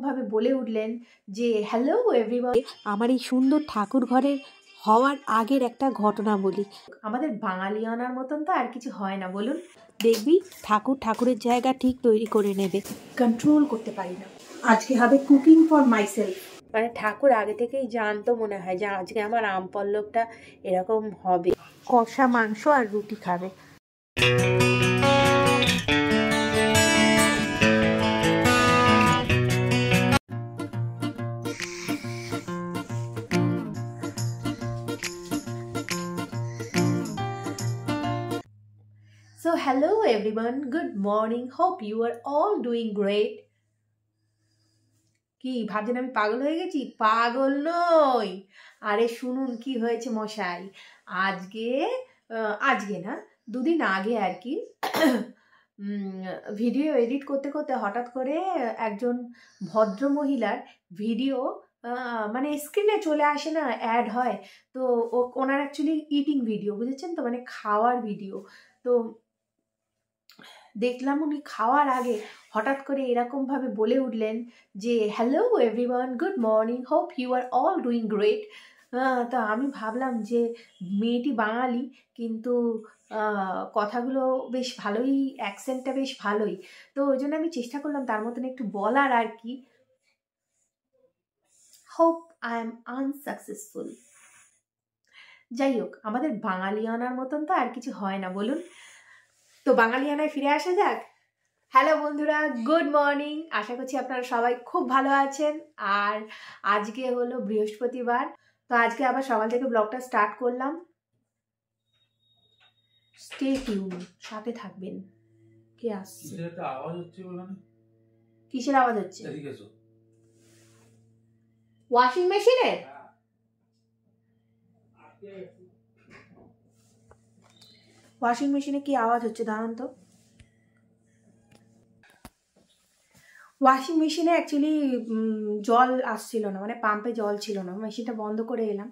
ভাবে বলে উঠলেন যে হ্যালো এভরিওয়ান। আমার এই সুন্দর ঠাকুর ঘরের হওয়ার আগের একটা ঘটনা বলি। আমাদের বাঙালিয়ানার মতন তো আর কিছু হয় না, বলুন। দেখবি ঠাকুরের জায়গা ঠিক তৈরি করে নেবে, কন্ট্রোল করতে পারি না। আজকে হবে কুকিং ফর মাইসেলফ। মানে ঠাকুর আগে থেকেই জানতো মনে হয় যে আজকে আমার আম পল্লবটা এরকম হবে, কষা মাংস আর রুটি খাবে। So hello everyone, good morning, hope you are all doing great. কি ভাবছেন আমি পাগল হয়ে গেছি? পাগল নই, আরে শুনুন কি হয়েছে মশাই। আজকে না, দুদিন আগে আর কি ভিডিও এডিট করতে করতে হঠাৎ করে একজন ভদ্র মহিলার ভিডিও মানে স্ক্রিনে চলে আসে না, অ্যাড হয়। তো ওনার অ্যাকচুয়ালি ইটিং ভিডিও, বুঝেছেন তো, মানে খাওয়ার ভিডিও। তো দেখলাম উনি খাওয়ার আগে হঠাৎ করে এরকম ভাবে বলে উঠলেন যে hello everyone, good morning, hope you are all doing great. তো আমি ভাবলাম যে মেয়েটি বাঙালি, কিন্তু কথাগুলো বেশ ভালোই, অ্যাকসেন্টটা বেশ ভালোই। তো ওই জন্য আমি চেষ্টা করলাম তার মতন একটু বলার আর কি। Hope I am unsuccessful. যাই হোক, আমাদের বাঙালিয়ানার মতন তো আর কিছু হয় না, বলুন। তো বাঙালিয়ানায় ফিরে আসা যাক। হ্যালো বন্ধুরা, গুড মর্নিং। আশা করছি আপনারা সবাই খুব ভালো আছেন। আর আজকে হলো বৃহস্পতিবার, তো আজকে আবার সকাল থেকে ব্লগটা স্টার্ট করলাম। স্টে টিউন, সাথে থাকবেন। কে আসছে? আওয়াজ হচ্ছে? কিসের আওয়াজ হচ্ছে? ওয়াশিং মেশিনের? ওয়াশিং মেশিনে কি আওয়াজ হচ্ছে দাঁড়ান তো। ওয়াশিং মেশিনে অ্যাকচুয়ালি জল আসছিল না, মানে পাম্পে জল ছিল না, মেশিনটা বন্ধ করে এলাম।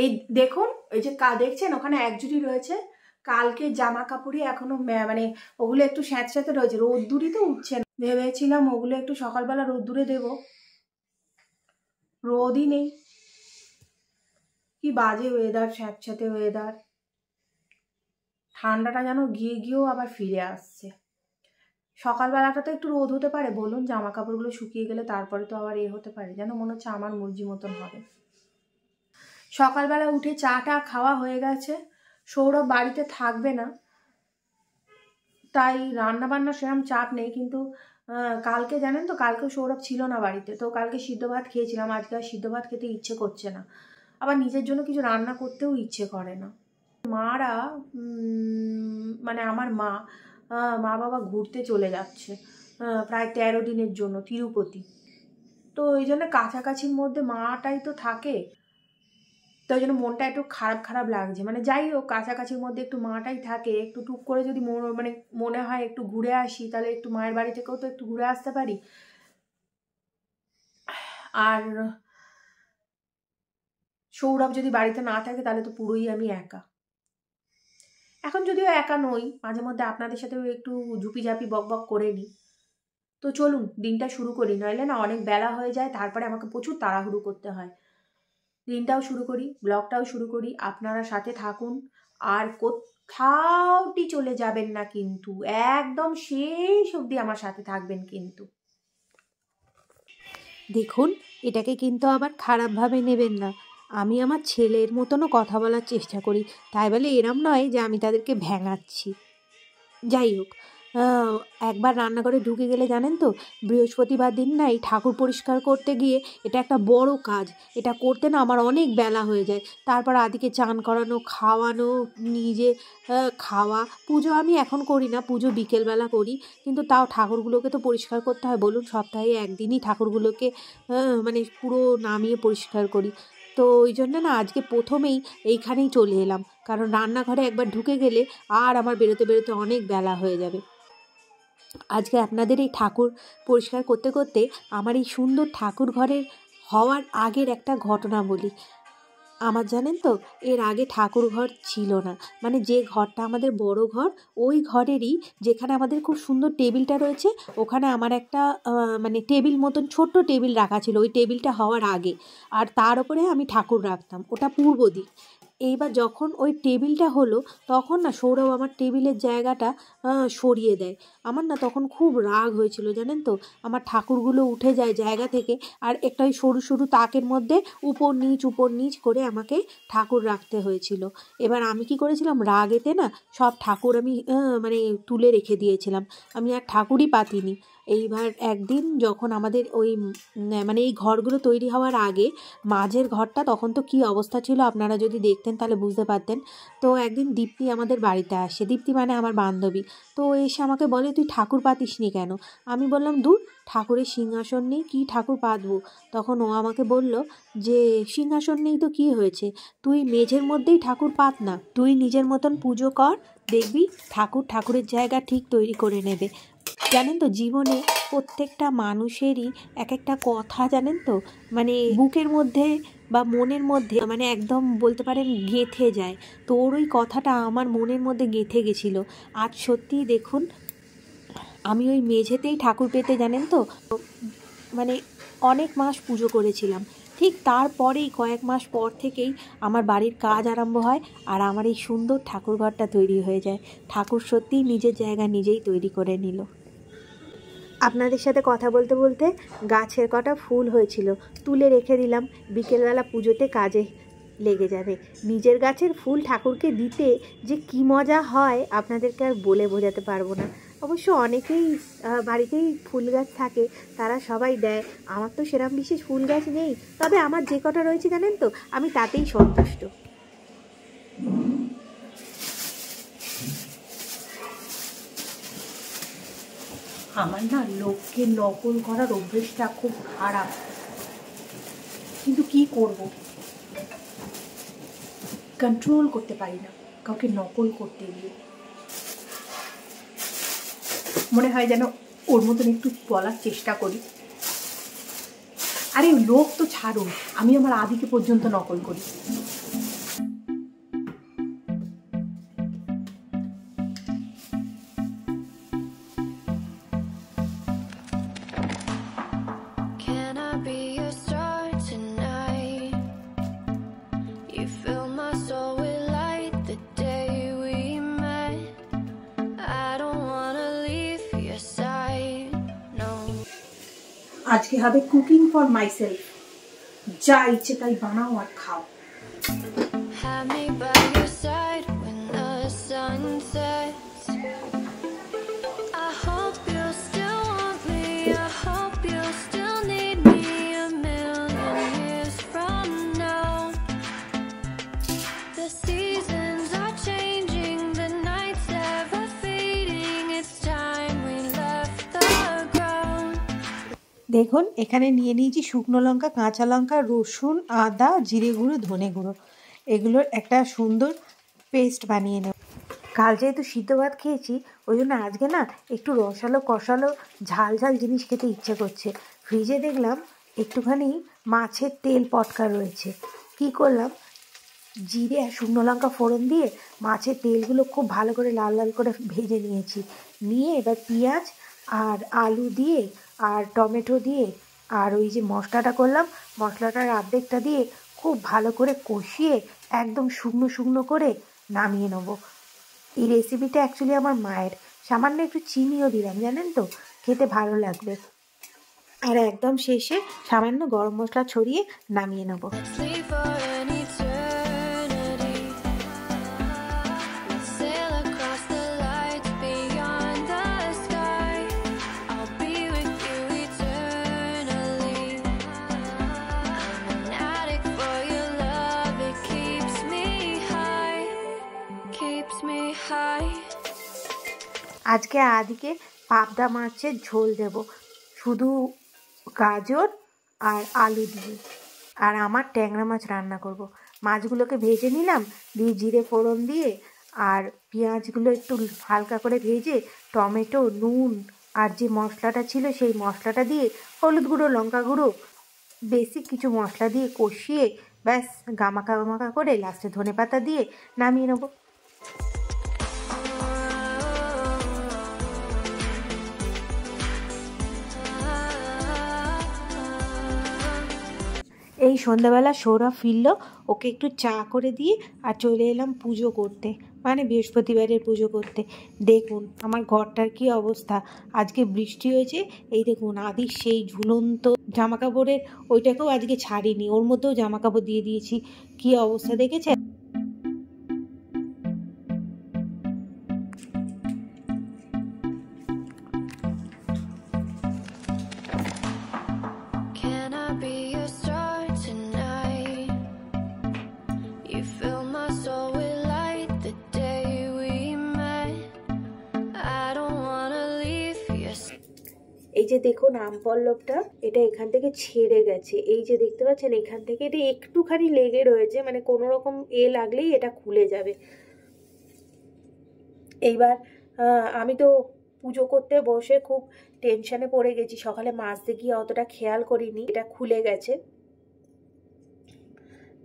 এই দেখুন, এই যে দেখছেন ওখানে একজুড়ি রয়েছে, কালকে জামা কাপড়ই এখনো মানে ওগুলো একটু স্যাঁতস্যাঁতে রয়েছে, রোদ্দুরই তো উঠছে না। ভেবেছিলাম ওগুলো একটু সকালবেলা রোদ্দুরে দেবো, রোদই নেই। কি বাজে ওয়েদার, স্যাঁতস্যাঁতে ওয়েদার। ঠান্ডাটা যেন গিয়েও আবার ফিরে আসছে। সকালবেলাটা তো একটু রোদ হতে পারে, বলুন, জামা কাপড়গুলো শুকিয়ে গেলে তারপরে তো আবার হতে পারে, যেন মনে হচ্ছে আমার মর্জি মতন হবে। সকালবেলা উঠে চাটা খাওয়া হয়ে গেছে। সৌরভ বাড়িতে থাকবে না, তাই রান্না বান্না সেরকম চাপ নেই। কিন্তু কালকে জানেন তো, কালকেও সৌরভ ছিল না বাড়িতে, তো কালকে সিদ্ধ ভাত খেয়েছিলাম। আজকে আর সিদ্ধ ভাত খেতে ইচ্ছে করছে না, আবার নিজের জন্য কিছু রান্না করতেও ইচ্ছে করে না। মারা মানে আমার মা বাবা ঘুরতে চলে যাচ্ছে প্রায় 13 দিনের জন্য তিরুপতি। তো ওই জন্য কাছাকাছির মধ্যে মাটাই তো থাকে, তো ওই জন্য মনটা একটু খারাপ খারাপ লাগছে। মানে যাই হোক, কাছাকাছির মধ্যে একটু মাটাই থাকে, একটু টুক করে যদি মানে মনে হয় একটু ঘুরে আসি, তাহলে একটু মায়ের বাড়ি থেকেও তো একটু ঘুরে আসতে পারি। আর সৌরভ যদি বাড়িতে না থাকে তাহলে তো পুরোই আমি একা। এখন যদিও একা নই, মাঝে মধ্যে আপনাদের সাথেও একটু ঝুপিঝাপি বক বক করে নিই। তো চলুন দিনটা শুরু করি, নইলে না অনেক বেলা হয়ে যায়, তারপরে আমাকে প্রচুর তাড়াহুড়ো করতে হয়। দিনটাও শুরু করি, ব্লগটাও শুরু করি, আপনারা সাথে থাকুন। আর কোথাওটি চলে যাবেন না কিন্তু, একদম শেষ অবধি আমার সাথে থাকবেন কিন্তু। দেখুন, এটাকে কিন্তু আবার খারাপভাবে নেবেন না। আমি আমার ছেলের মতনও কথা বলার চেষ্টা করি, তাই বলে এরম নয় যে আমি তাদেরকে ভেঙাচ্ছি। যাই হোক, একবার রান্নাঘরে ঢুকে গেলে জানেন তো, বৃহস্পতিবার দিন না এই ঠাকুর পরিষ্কার করতে গিয়ে, এটা একটা বড় কাজ, এটা করতে না আমার অনেক বেলা হয়ে যায়। তারপর আদিকে চান করানো, খাওয়ানো, নিজে খাওয়া। পুজো আমি এখন করি না, পুজো বিকেলবেলা করি, কিন্তু তাও ঠাকুরগুলোকে তো পরিষ্কার করতে হয়, বলুন। সপ্তাহে একদিনই ঠাকুরগুলোকে মানে পুরো নামিয়ে পরিষ্কার করি। তো ওই জন্য না আজকে প্রথমেই এইখানেই চলে এলাম, কারণ রান্নাঘরে একবার ঢুকে গেলে আর আমার বেরোতে বেরোতে অনেক বেলা হয়ে যাবে। আজকে আপনাদের এই ঠাকুর পরিষ্কার করতে করতে আমার এই সুন্দর ঠাকুর ঘরের হওয়ার আগের একটা ঘটনা বলি। আমার জানেন তো, এর আগে ঠাকুর ঘর ছিল না। মানে যে ঘরটা আমাদের বড় ঘর, ওই ঘরেরই যেখানে আমাদের খুব সুন্দর টেবিলটা রয়েছে, ওখানে আমার একটা মানে টেবিল মতন ছোট্ট টেবিল রাখা ছিল, ওই টেবিলটা হওয়ার আগে। আর তার উপরে আমি ঠাকুর রাখতাম, ওটা পূর্ব দিক। এইবার যখন ওই টেবিলটা হলো, তখন না সৌরভ আমার টেবিলের জায়গাটা সরিয়ে দেয়। আমার না তখন খুব রাগ হয়েছিল জানেন তো। আমার ঠাকুরগুলো উঠে যায় জায়গা থেকে, আর একটা ওই সরু সরু তাকের মধ্যে উপর নিচ করে আমাকে ঠাকুর রাখতে হয়েছিল। এবার আমি কি করেছিলাম, রাগেতে না সব ঠাকুর আমি মানে তুলে রেখে দিয়েছিলাম। আমি আর ঠাকুরই পাতিনি। এইবার একদিন যখন আমাদের ওই মানে এই ঘরগুলো তৈরি হওয়ার আগে মাঝের ঘরটা তখন তো কী অবস্থা ছিল, আপনারা যদি দেখতেন তাহলে বুঝতে পারতেন। তো একদিন দীপ্তি আমাদের বাড়িতে আসে, দীপ্তি মানে আমার বান্ধবী। তো এসে আমাকে বলে, তুই ঠাকুর পাতিস নি কেন? আমি বললাম, দূর, ঠাকুরের সিংহাসন নেই, কী ঠাকুর পাতবো? তখন ও আমাকে বলল যে সিংহাসন নেই তো কী হয়েছে, তুই মেঝের মধ্যেই ঠাকুর পাত না, তুই নিজের মতন পুজো কর, দেখবি ঠাকুরের জায়গা ঠিক তৈরি করে নেবে। জানেন তো, জীবনে প্রত্যেকটা মানুষেরই এক একটা কথা জানেন তো, মানে বুকের মধ্যে বা মনের মধ্যে মানে একদম বলতে পারেন গেঁথে যায়। তো ওর ওই কথাটা আমার মনের মধ্যে গেঁথে গেছিলো। আজ সত্যিই দেখুন, আমি ওই মেঝেতেই ঠাকুর পেতে জানেন তো মানে অনেক মাস পুজো করেছিলাম। ঠিক তারপরেই কয়েক মাস পর থেকেই আমার বাড়ির কাজ আরম্ভ হয়, আর আমার এই সুন্দর ঠাকুর ঘরটা তৈরি হয়ে যায়। ঠাকুর সত্যিই নিজের জায়গা নিজেই তৈরি করে নিল। আপনাদের সাথে কথা বলতে বলতে গাছের কটা ফুল হয়েছিল, তুলে রেখে দিলাম, বিকেলবেলা পুজোতে কাজে লেগে যাবে। নিজের গাছের ফুল ঠাকুরকে দিতে যে কী মজা হয় আপনাদেরকে আর বলে বোঝাতে পারবো না। অবশ্য অনেকেই বাড়িতেই ফুল গাছ থাকে, তারা সবাই দেয়। আমার তো সেরকম বিশেষ ফুল গাছ নেই, তবে আমার যে কটা রয়েছে জানেন তো, আমি তাতেই সন্তুষ্ট। আমার না লোককে নকল করার অভ্যেসটা খুব খারাপ, কিন্তু কি করব, কন্ট্রোল করতে পারি না কাউকে নকল করতে গিয়ে। মনে হয় যেন ওর মতন একটু বলার চেষ্টা করি। আরে লোক তো ছাড়ুন, আমি আমার আদিকে পর্যন্ত নকল করি। আজকে হবে কুকিং ফর মাইসেলফ, যা ইচ্ছে তাই বানাও আর খাও। দেখুন, এখানে নিয়ে নিয়েছি শুকনো লঙ্কা, কাঁচা লঙ্কা, রসুন, আদা, জিরে গুঁড়ো, ধনে গুঁড়ো। এগুলোর একটা সুন্দর পেস্ট বানিয়ে নেব। কাল যেহেতু সিদ্ধ ভাত খেয়েছি, ওই জন্য আজকে না একটু রসালো কষালো ঝাল ঝাল জিনিস খেতে ইচ্ছে করছে। ফ্রিজে দেখলাম একটুখানি মাছের তেল পটকা রয়েছে। কি করলাম, জিরে আর শুকনো লঙ্কা ফোড়ন দিয়ে মাছের তেলগুলো খুব ভালো করে লাল লাল করে ভেজে নিয়েছি। নিয়ে এবার পেঁয়াজ আর আলু দিয়ে আর টমেটো দিয়ে আর ওই যে মশলাটা করলাম, মশলাটার অর্ধেকটা দিয়ে খুব ভালো করে কষিয়ে একদম শুকনো শুকনো করে নামিয়ে নেবো। এই রেসিপিটা অ্যাকচুয়ালি আমার মায়ের, সামান্য একটু চিনিও দিলাম জানেন তো, খেতে ভালো লাগবে। আর একদম শেষে সামান্য গরম মশলা ছড়িয়ে নামিয়ে নেবো। আজকে আদিকে পাবদা মাছের ঝোল দেব, শুধু গাজর আর আলু দিয়ে। আর আমার ট্যাংরা মাছ রান্না করব। মাছগুলোকে ভেজে নিলাম, দিয়ে জিরে ফোড়ন দিয়ে আর পেঁয়াজগুলো একটু হালকা করে ভেজে টমেটো, নুন আর যে মশলাটা ছিল সেই মশলাটা দিয়ে, হলুদ গুঁড়ো, লঙ্কা গুঁড়ো, বেসিক কিছু মশলা দিয়ে কষিয়ে ব্যাস গামাকা গামাকা করে লাস্টে ধনেপাতা দিয়ে নামিয়ে নেবো। এই সন্ধ্যাবেলা সৌরভ ফিরল, ওকে একটু চা করে দিয়ে আর চলে এলাম পুজো করতে, মানে বৃহস্পতিবারের পুজো করতে। দেখুন আমার ঘরটার কি অবস্থা, আজকে বৃষ্টি হয়েছে। এই দেখুন আদি সেই ঝুলন্ত জামাকাপড়ের ওইটাকেও আজকে ছাড়িনি, ওর মধ্যেও জামাকাপড় দিয়ে দিয়েছি। কি অবস্থা দেখেছেন? এই যে দেখুন আম পল্লবটা, এটা এখান থেকে ছেড়ে গেছে, এই যে দেখতে পাচ্ছেন এখান থেকে এটা একটুখানি লেগে রয়েছে, মানে কোনো রকম লাগলেই এটা খুলে যাবে। এইবার আমি তো পুজো করতে বসে খুব টেনশনে পড়ে গেছি, সকালে মাজতে গিয়ে অতটা খেয়াল করিনি, এটা খুলে গেছে।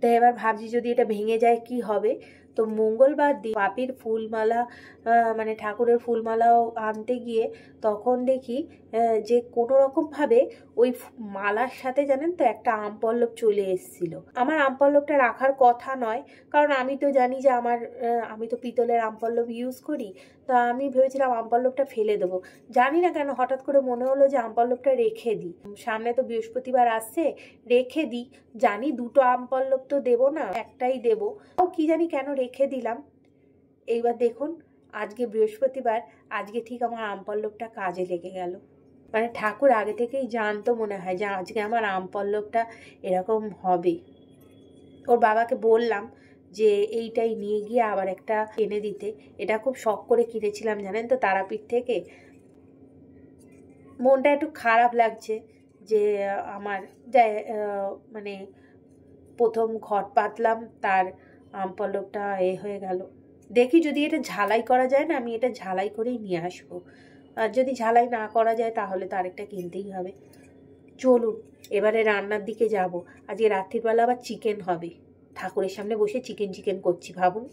তাই এবার ভাবছি যদি এটা ভেঙে যায় কি হবে। তো মঙ্গলবার দিন পাপির ফুলমালা, মানে ঠাকুরের ফুলমালাও আনতে গিয়ে তখন দেখি যে কোনো রকমভাবে ওই মালার সাথে জানেন তো একটা আম পল্লব চলে এসেছিল। আমার আম পল্লবটা রাখার কথা নয়, কারণ আমি তো জানি যে আমি তো পিতলের আম পল্লব ইউজ করি। তা আমি ভেবেছিলাম আম পল্লবটা ফেলে দেবো, জানি না কেন হঠাৎ করে মনে হলো যে আম পল্লবটা রেখে দিই, সামনে তো বৃহস্পতিবার আসছে, রেখে দিই। জানি দুটো আম পল্লব তো দেবো না, একটাই দেবো, কি জানি কেন রেখে দিলাম। এইবার দেখুন আজকে বৃহস্পতিবার, আজকে ঠিক আমার আম পল্লবটা কাজে লেগে গেল। মানে ঠাকুর আগে থেকেই জানতো মনে হয় যে আজকে আমার আম পল্লবটা এরকম হবে। ওর বাবাকে বললাম যে এইটাই নিয়ে গিয়ে আবার একটা এনে দিতে, এটা খুব শখ করে কিনেছিলাম জানেন তো তারাপীঠ থেকে। মনটা একটু খারাপ লাগছে যে আমার মানে প্রথম ঘট পাতলাম, তার আম পল্লবটা হয়ে গেল। দেখি যদি এটা ঝালাই করা যায় না, আমি এটা ঝালাই করেই নিয়ে আসবো, আর যদি ঝালাই না করা যায় তাহলে তো আরেকটা কিনতেই হবে। চলুন এবারে রান্নার দিকে যাব। আজকে রাত্রিবেলা আবার চিকেন হবে, ঠাকুরের সামনে বসে চিকেন করছি, ভাবুন।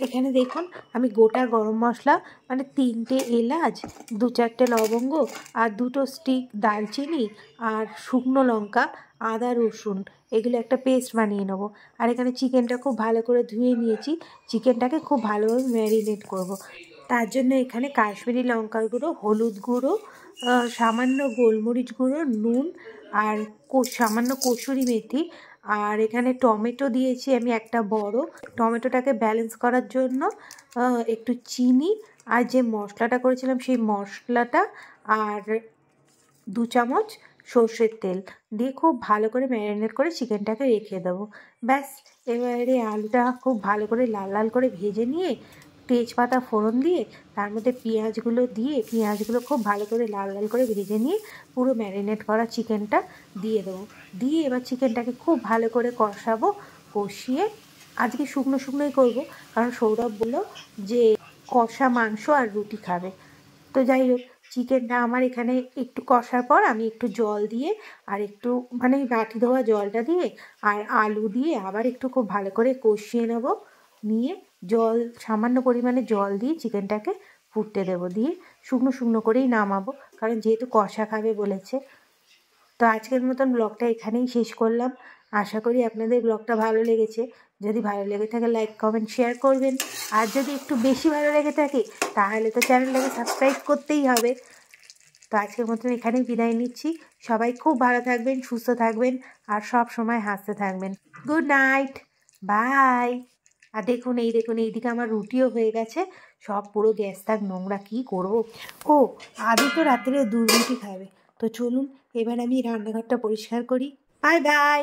এখানে দেখুন আমি গোটা গরম মশলা, মানে 3টে এলাচ, 2-4টে লবঙ্গ আর 2টো স্টিক দারচিনি আর শুকনো লঙ্কা, আদা রসুন, এগুলো একটা পেস্ট বানিয়ে নেবো। আর এখানে চিকেনটা খুব ভালো করে ধুয়ে নিয়েছি, চিকেনটাকে খুব ভালোভাবে ম্যারিনেট করব। তার জন্য এখানে কাশ্মীরি লঙ্কার গুঁড়ো, হলুদ গুঁড়ো, সামান্য গোলমরিচ গুঁড়ো, নুন আর সামান্য কসুরি মেথি, আর এখানে টমেটো দিয়েছি আমি একটা বড়। টমেটোটাকে ব্যালেন্স করার জন্য একটু চিনি, আর যে মশলাটা করেছিলাম সেই মশলাটা, আর 2 চামচ সর্ষের তেল দিয়ে খুব ভালো করে ম্যারিনেট করে চিকেনটাকে রেখে দেবো। ব্যাস এবারে আলুটা খুব ভালো করে লাল লাল করে ভেজে নিয়ে তেজপাতা ফোড়ন দিয়ে তার মধ্যে পেঁয়াজগুলো দিয়ে, পেঁয়াজগুলো খুব ভালো করে লাল লাল করে ভেজে নিয়ে পুরো ম্যারিনেট করা চিকেনটা দিয়ে দেবো। দিয়ে এবার চিকেনটাকে খুব ভালো করে কষাবো, কষিয়ে আজকে শুকনো শুকনোই করবো, কারণ সৌরভ বললো যে কষা মাংস আর রুটি খাবে। তো যাই হোক, চিকেনটা আমার এখানে একটু কষার পর আমি একটু জল দিয়ে, আর একটু মানে বাটি ধোয়া জলটা দিয়ে আর আলু দিয়ে আবার একটু খুব ভালো করে কষিয়ে নেব। নিয়ে সামান্য পরিমাণে জল দিয়ে চিকেনটাকে ফুটতে দেবো, দিয়ে শুকনো শুকনো করেই নামাবো, কারণ যেহেতু কষা খাবে বলেছে। তো আজকের মতন ব্লগটা এখানেই শেষ করলাম। আশা করি আপনাদের ব্লগটা ভালো লেগেছে। যদি ভালো লেগে থাকে লাইক কমেন্ট শেয়ার করবেন, আর যদি একটু বেশি ভালো লেগে থাকে তাহলে তো চ্যানেলটাকে সাবস্ক্রাইব করতেই হবে। তো আজকের মতন এখানেই বিদায় নিচ্ছি। সবাই খুব ভালো থাকবেন, সুস্থ থাকবেন, আর সব সময় হাসতে থাকবেন। Good night, by. আর দেখুন এইদিকে আমার রুটিও হয়ে গেছে, সব পুরো গ্যাস থাক নোংরা, কী করবো। ও আদি তো রাত্রে 2 রুটি খাবে। তো চলুন এবার আমি রান্নাঘরটা পরিষ্কার করি। Bye bye.